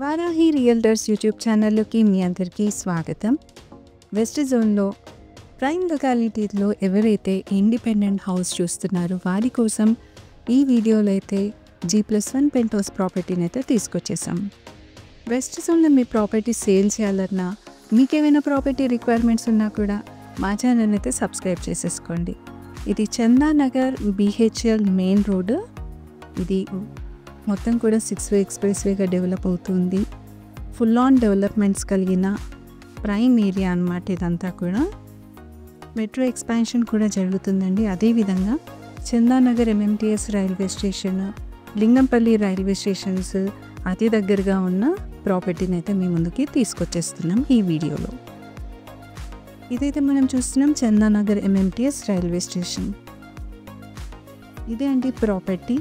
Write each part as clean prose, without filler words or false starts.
Varahi realtors YouTube ఛానల్లోకి మీ అందరికీ స్వాగతం. వెస్ట్ జోన్లో ప్రైమ్ లొకాలిటీలో ఎవరైతే ఇండిపెండెంట్ హౌస్ చూస్తున్నారో వారి కోసం ఈ వీడియోలో అయితే G+1 పెంట్ హౌస్ ప్రాపర్టీని అయితే తీసుకొచ్చేసాం. వెస్ట్ జోన్లో మీ ప్రాపర్టీ సేల్ చేయాలన్నా మీకేమైనా ప్రాపర్టీ రిక్వైర్మెంట్స్ ఉన్నా కూడా మా ఛానల్ అయితే సబ్స్క్రైబ్ చేసేసుకోండి. ఇది చందానగర్ BHL మెయిన్ రోడ్. ఇది మొత్తం కూడా 6-వే ఎక్స్ప్రెస్వేగా డెవలప్ అవుతుంది. ఫుల్ ఆన్ డెవలప్మెంట్స్ కలిగిన ప్రైమ్ ఏరియా అన్నమాట. ఇదంతా కూడా మెట్రో ఎక్స్పాన్షన్ కూడా జరుగుతుందండి. అదేవిధంగా Chandanagar MMTS railway station, Lingampalli railway stations అతి దగ్గరగా ఉన్న ప్రాపర్టీని అయితే మీ ముందుకి తీసుకొచ్చేస్తున్నాం ఈ వీడియోలో. ఇదైతే మనం చూస్తున్నాం చందానగర్ MMTS రైల్వే స్టేషన్. ఇదే అండి ప్రాపర్టీ.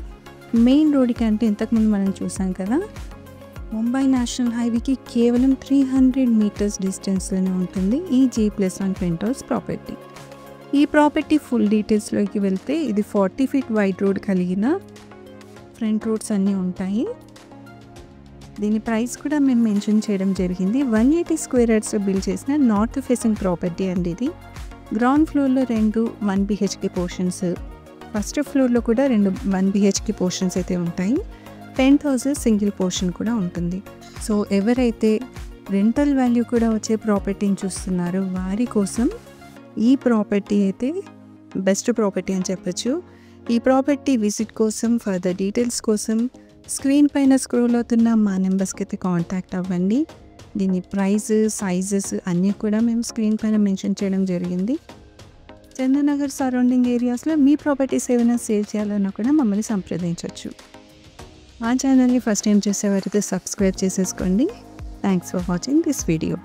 మెయిన్ రోడ్కి అంటే ఇంతకుముందు మనం చూసాం కదా, ముంబై నేషనల్ హైవేకి కేవలం 300 మీటర్స్ డిస్టెన్స్లోనే ఉంటుంది ఈ G+1 పెంట్ హౌస్ ప్రాపర్టీ. ఈ ప్రాపర్టీ ఫుల్ డీటెయిల్స్లోకి వెళ్తే ఇది 40 ఫీట్ వైడ్ రోడ్ కలిగిన ఫ్రంట్ రోడ్స్ అన్నీ ఉంటాయి. దీని ప్రైస్ కూడా మేము మెన్షన్ చేయడం జరిగింది. 180 స్క్వేర్ యార్డ్స్లో బిల్డ్ చేసిన నార్త్ ఫేసింగ్ ప్రాపర్టీ అండి. ఇది గ్రౌండ్ ఫ్లోర్లో 2 1 BHK పోర్షన్స్, ఫస్ట్ ఫ్లోర్లో కూడా 2 1 BHK పోర్షన్స్ అయితే ఉంటాయి. పెంట్ హౌస్ సింగిల్ పోర్షన్ కూడా ఉంటుంది. సో ఎవరైతే రెంటల్ వాల్యూ కూడా వచ్చే ప్రాపర్టీని చూస్తున్నారో వారి కోసం ఈ ప్రాపర్టీ అయితే బెస్ట్ ప్రాపర్టీ అని చెప్పచ్చు. ఈ ప్రాపర్టీ విజిట్ కోసం, ఫర్దర్ డీటెయిల్స్ కోసం స్క్రీన్ పైన స్క్రోల్ అవుతున్న మా నెంబర్స్కి అయితే కాంటాక్ట్ అవ్వండి. దీని ప్రైస్, సైజెస్ అన్నీ కూడా మేము స్క్రీన్ పైన మెన్షన్ చేయడం జరిగింది. చందానగర్ సరౌండింగ్ ఏరియాస్లో మీ ప్రాపర్టీస్ ఏమైనా సేల్ చేయాలన్నా కూడా మమ్మల్ని సంప్రదించవచ్చు. మా ఛానల్ని ఫస్ట్ టైం చూసేవారైతే సబ్స్క్రైబ్ చేసేసుకోండి. Thanks for watching this video.